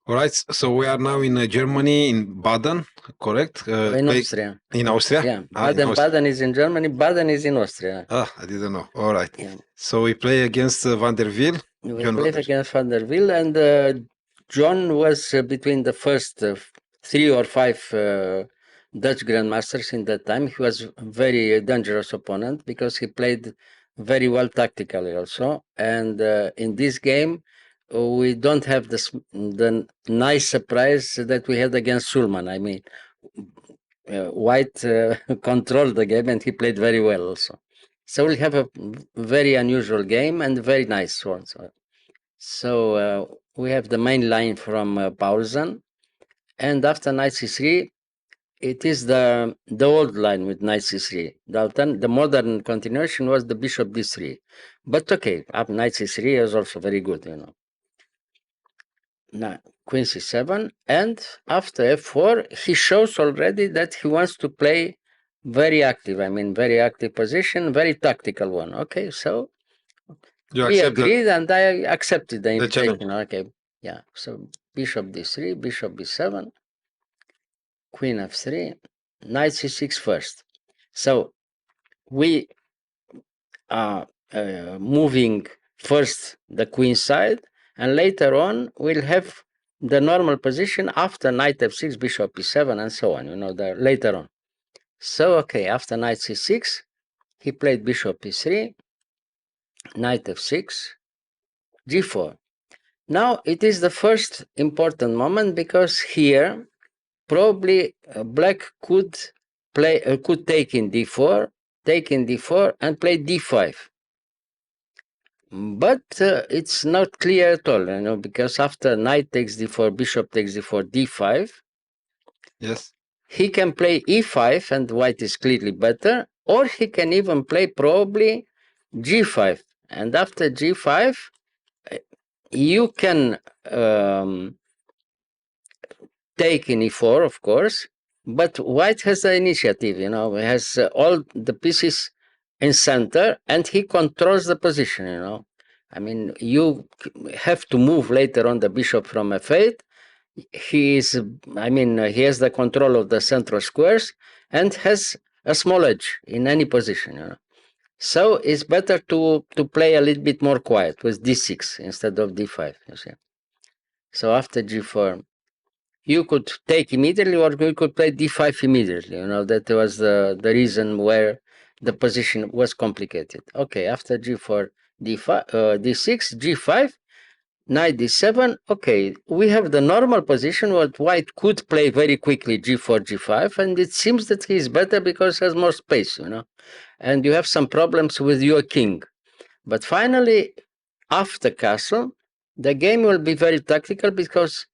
All right. So we are now in Germany, in Baden, correct? In Austria. In Austria? Yeah, In Baden, Austria. Baden is in Germany, Baden is in Austria. Ah, I didn't know. All right. Yeah. So we play against Van der Wiel. We John played Van der. against Van der Wiel, and John was between the first 3 or 5 Dutch grandmasters in that time. He was a very dangerous opponent because he played very well tactically also. And in this game, we don't have the nice surprise that we had against Schulman. I mean, White controlled the game and he played very well also. So we have a very unusual game and very nice one. So we have the main line from Paulsen, and after knight c3, it is the old line with knight c3. The modern continuation was the bishop d3, but okay, up knight c3 is also very good, you know. Now queen c7, and after f4, he shows already that he wants to play very active. I mean, very active position, very tactical one. Okay, so we agreed, and I accepted the invitation. Okay, yeah. So bishop d3, bishop b7, queen f3, knight c6 first. So we are moving first the queen side, and later on we'll have the normal position after knight f6, bishop e7, and so on. You know, the later on. So okay, after knight c6, he played bishop e3, knight f6, g4. Now it is the first important moment because here probably black could could take in d4, and play d5. But it's not clear at all, you know, because after knight takes d4, bishop takes d4, d5. Yes. He can play e5, and white is clearly better, or he can even play probably g5. And after g5, you can take in e4, of course, but white has the initiative, you know, he has all the pieces in center, and he controls the position, you know. I mean, you have to move later on the bishop from f8. He is, I mean, he has the control of the central squares and has a small edge in any position, you know. So it's better to play a little bit more quiet with d6 instead of d5, you see. So after g4, you could take immediately, or you could play d5 immediately. You know, that was the reason where the position was complicated. Okay, after g4, d5, d6, g5, knight d7. Okay, we have the normal position what white could play very quickly, g4, g5, and it seems that he is better because he has more space, you know, and you have some problems with your king. But finally, after castle, the game will be very tactical because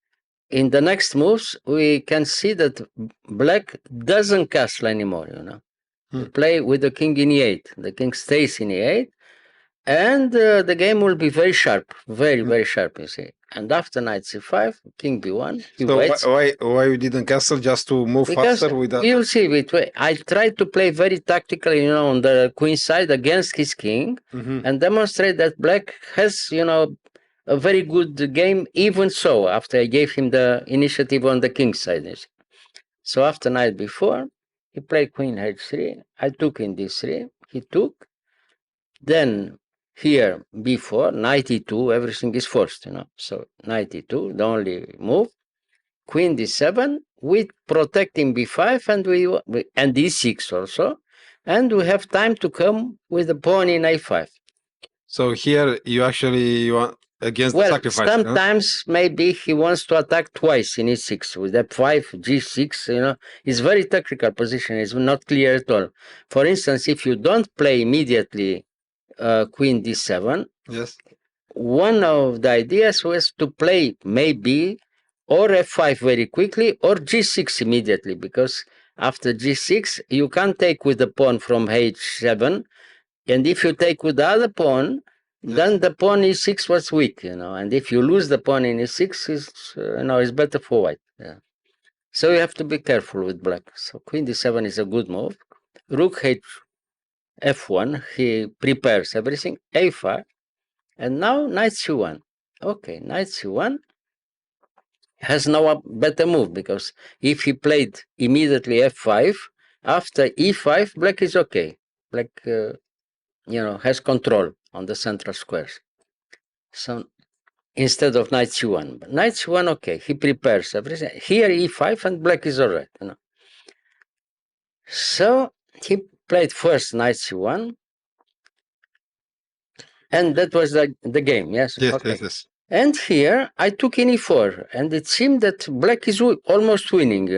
in the next moves, we can see that black doesn't castle anymore, you know. We play with the king in e8. The king stays in e8, and the game will be very sharp, very, very sharp, you see. And after knight c5, king b1, he waits. Why you didn't castle, just to move Because faster with that? you'll see, I tried to play very tactically, you know, on the queen side against his king, and demonstrate that black has, you know, a very good game, even so, after I gave him the initiative on the king side. So after knight b4, he played queen h3. I took in d3. He took. Then here b4, knight e2, everything is forced, you know. So knight e2, the only move. Queen d7, with protecting b5, and d6 also. And we have time to come with the pawn in a5. So here you want against the sacrifice. Sometimes maybe he wants to attack twice in e6 with f5, g6, you know. It's very tactical position. It's not clear at all. For instance, if you don't play immediately queen d7, yes, one of the ideas was to play maybe or f5 very quickly or g6 immediately, because after g6 you can't take with the pawn from h7, and if you take with the other pawn, then the pawn e6 was weak, you know, and if you lose the pawn in e6, it's better for white. Yeah. So you have to be careful with black. So queen d7 is a good move. Rook f1, he prepares everything, a5, and now knight c1. Okay, knight c1. has no better move, because if he played immediately f5, after e5, black is okay. Black, has control on the central squares. So instead of knight c1, but knight c1, okay, he prepares everything. Here e5 and black is all right. So he played first knight c1, and that was the game. Yes, Yes, okay. yes, yes. And here I took in e4, and it seemed that black is almost winning,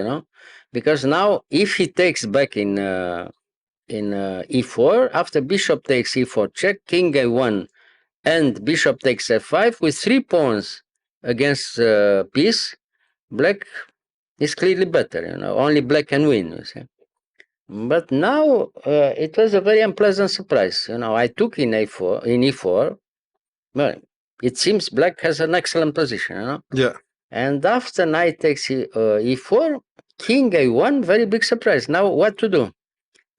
because now if he takes back in e4, after bishop takes e4 check, king a1, and bishop takes f5 with 3 pawns against piece, black is clearly better. Only black can win. You see. But now it was a very unpleasant surprise. I took in e4. Well, it seems black has an excellent position. Yeah. And after knight takes e4, king a1, very big surprise. Now what to do?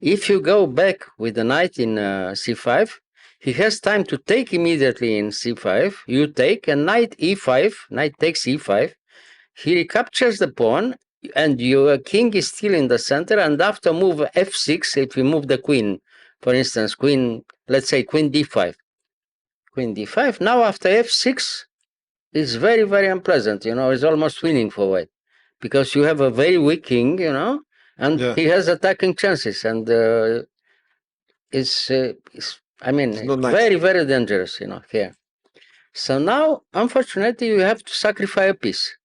If you go back with the knight in c5, he has time to take immediately in c5. You take, and knight e5, knight takes e5. He recaptures the pawn, and your king is still in the center. And after move f6, if you move the queen, for instance, let's say queen d5, queen d5. Now after f6, it's very, very unpleasant. It's almost winning for white, because you have a very weak king, and Yeah. he has attacking chances, and it's I mean, It's not nice. very, very dangerous, here. So now, unfortunately, you have to sacrifice a piece.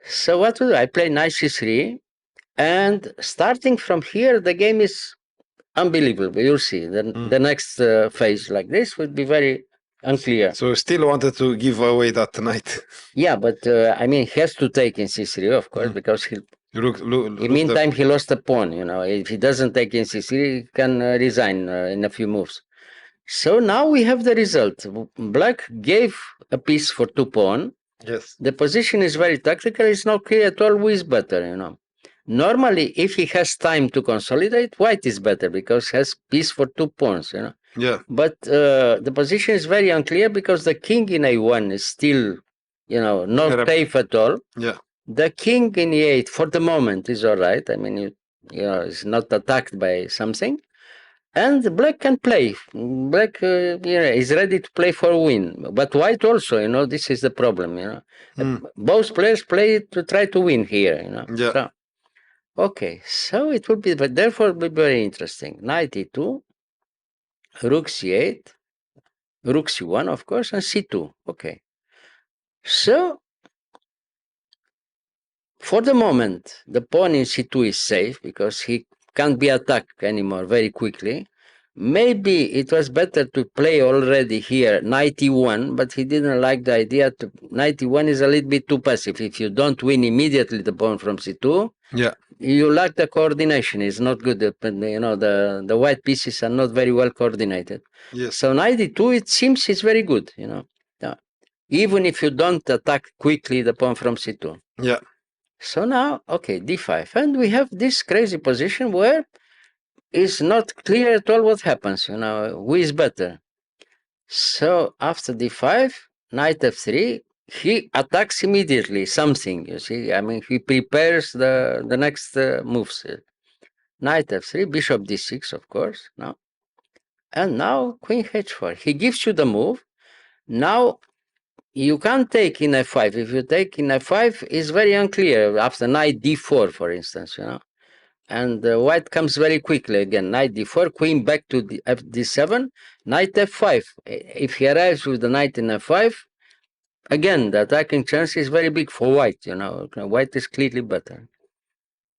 So what to do? I play knight c3, and starting from here, the game is unbelievable. You'll see. The next phase like this would be very unclear. So still wanted to give away that knight. Yeah, but he has to take in c3, of course, because he. In meantime, he lost a pawn. If he doesn't take in c3, he can resign in a few moves. So now we have the result. Black gave a piece for 2 pawn. Yes. The position is very tactical. It's not clear at all who is better. Normally, if he has time to consolidate, white is better because he has piece for 2 pawns. Yeah. But the position is very unclear because the king in a1 is still, not safe at all. Yeah. The king in e8 for the moment is all right. It's not attacked by something. And black can play. Black is ready to play for a win. But white also, this is the problem. Both players play to try to win here. Yeah. So, okay, so it will be, but therefore it will be very interesting. Knight e2, rook c8, rook c1, of course, and c2. Okay. So, for the moment, the pawn in c2 is safe because he can't be attacked anymore very quickly. Maybe it was better to play already here knight e1, but he didn't like the idea to. Knight e1 is a little bit too passive. If you don't win immediately the pawn from c2, yeah, you lack the coordination. It's not good. The white pieces are not very well coordinated. yes. So knight e2, it seems is very good. Even if you don't attack quickly the pawn from c2. Yeah. So now, okay, d5, and we have this crazy position where it's not clear at all what happens, who is better. So after d5, knight f3, he attacks immediately something, you see. He prepares the next moves. Knight f3, bishop d6, of course, no. And now queen h4. He gives you the move. Now you can't take in f5. If you take in f5, it's very unclear. After knight d4, for instance, And white comes very quickly again. Knight d4, queen back to d7, knight f5. If he arrives with the knight in f5, again, the attacking chance is very big for white. White is clearly better.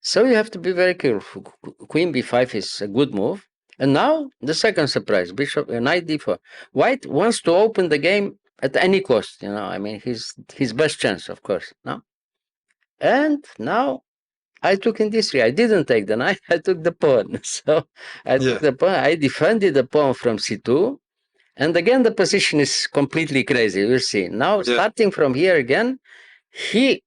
So you have to be very careful. Queen b5 is a good move. And now the second surprise, bishop, knight d4. White wants to open the game at any cost. His best chance, of course. No? And now I took in d3. I didn't take the knight. I took the pawn. So I took the pawn. I defended the pawn from c2. And again, the position is completely crazy. You'll see. Now, starting from here again, he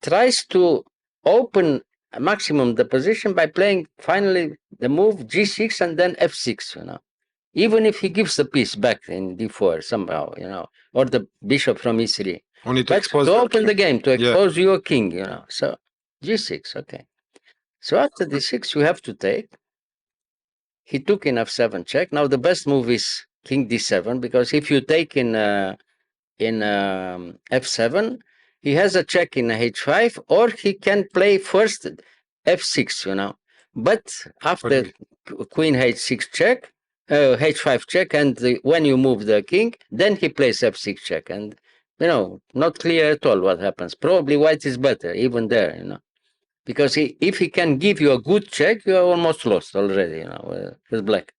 tries to open maximum the position by playing finally the move g6 and then f6. Even if he gives the piece back in d4 somehow, or the bishop from e3. Only to But expose to the open the game, to Yeah. expose your king, So g6, okay. So after d6, you have to take. He took in f7 check. Now the best move is king d7, because if you take in f7, he has a check in h5, or he can play first f6, But after queen h6 check, h5 check, and when you move the king, then he plays f6 check, and not clear at all what happens. Probably white is better even there, because if he can give you a good check, you are almost lost already, with black.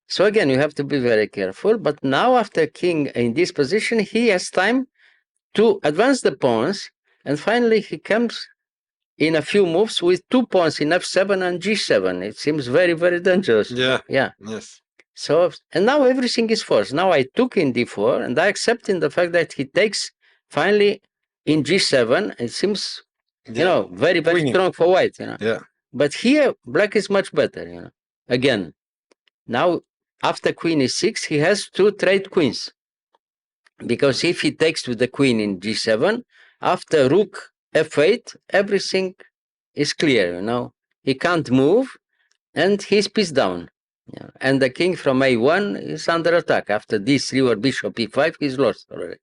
So again, you have to be very careful. But now, after king in this position, he has time to advance the pawns, and finally he comes in a few moves with 2 pawns in f7 and g7. It seems very, very dangerous. Yeah. Yeah. Yes. So, and now everything is forced. Now I took in d4, and I accept in the fact that he takes finally in g7. It seems, very, very Winning. strong for white. Yeah. But here, black is much better. Again, now after queen e6, he has to trade queens. Because if he takes with the queen in g7, after rook f8, everything is clear. He can't move, and he's piece down. And the king from a1 is under attack. After d3 or bishop e5, he's lost already.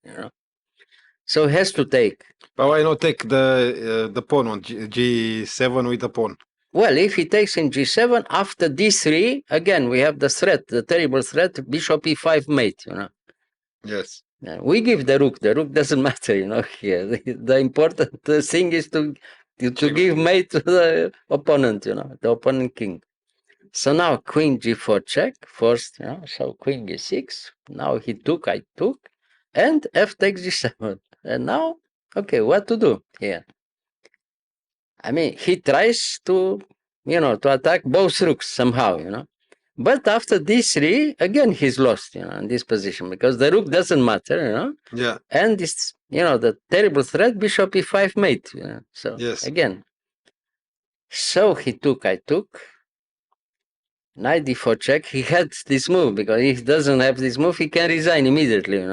So he has to take. But why not take the pawn on G7 with the pawn? Well, if he takes in g7, after d3, again, we have the threat, the terrible threat, bishop e5 mate. Yes. We give the rook. The rook doesn't matter, here. The important thing is to give mate to the opponent, the opponent king. So now queen g4 check first, so queen g6. Now he took, I took, and f takes g7. And now, okay, what to do here? I mean, he tries to, to attack both rooks somehow. But after d3, again, he's lost, in this position, because the rook doesn't matter, Yeah. And this, the terrible threat, bishop e5 mate, So, Yes. again. So he took, I took. Knight d4 check. He had this move, because if he doesn't have this move, he can resign immediately,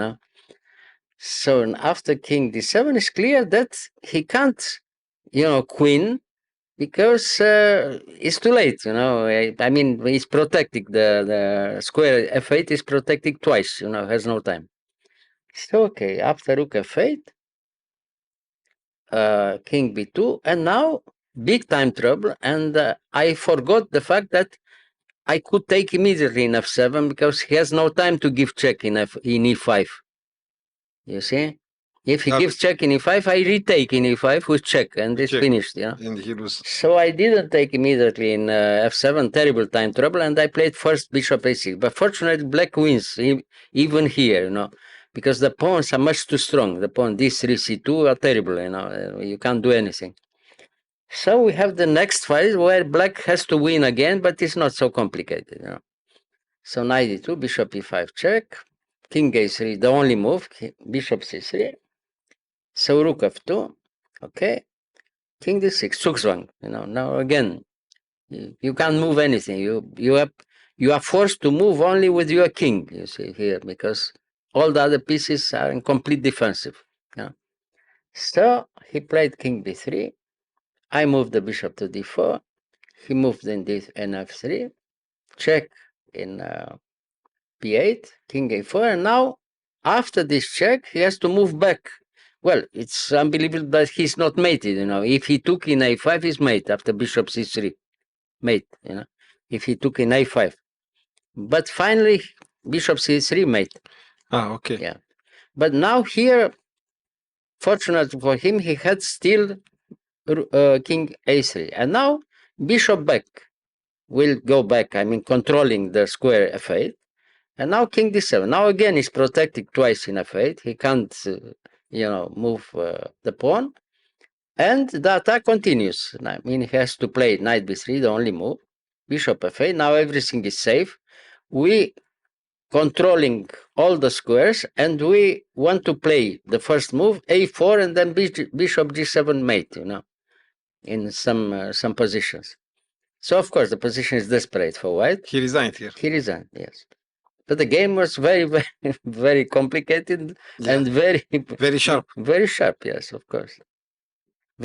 So after king d7, it's clear that he can't, queen, because it's too late, I mean, he's protecting the square f8 is protecting twice, has no time. So, okay, after rook f8, king b2, and now big time trouble, and I forgot the fact that I could take immediately in f7, because he has no time to give check in e5. You see? If he gives check in e5, I retake in e5 with check, and it's finished, And he loses. So I didn't take immediately in f7, terrible time trouble, and I played first bishop a6. But fortunately, black wins, even here, because the pawns are much too strong. The pawn d3, c2 are terrible, you can't do anything. So we have the next fight where black has to win again, but it's not so complicated, So knight d2, bishop e5 check, king a3, the only move, bishop c3. So rook f2, okay, king d6, Zugzwang, now again, you can't move anything. You are forced to move only with your king, you see here, because all the other pieces are in complete defensive. So he played king b3. I moved the bishop to d4. He moved in f3. Check in b8, king a4, and now after this check, he has to move back. Well, it's unbelievable that he's not mated. If he took in a5, he's mate after bishop c3, mate. If he took in a5, but finally bishop c3 mate. Okay. Yeah, but now here, fortunately for him, he had still king a3, and now bishop back will go back. I mean, controlling the square f8. And now king d7. Now again, he's protected twice in f8. He can't, move the pawn. And the attack continues. I mean, he has to play knight b3, the only move. Bishop f8. Now everything is safe. We controlling all the squares, and we want to play the first move, a4, and then bishop g7 mate, in some positions. So, of course, the position is desperate for white. He resigned here. He resigned, yes. But the game was very, very, very complicated Yeah. and very, Very sharp. very sharp. Yes, of course.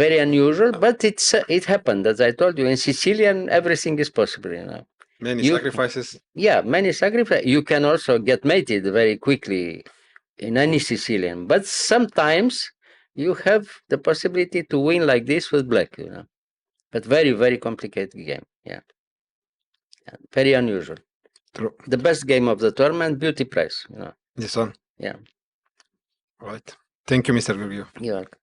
Very unusual, but it happened. As I told you, in Sicilian, everything is possible. You know, Many you sacrifices. yeah, many sacrifices. You can also get mated very quickly in any Sicilian, but sometimes you have the possibility to win like this with black. You know, but very, very complicated game. Yeah, yeah. Very unusual. True. The best game of the tournament, beauty prize. You know, This one. yeah. Right. Thank you, Mr. Gheorghiu. You're welcome.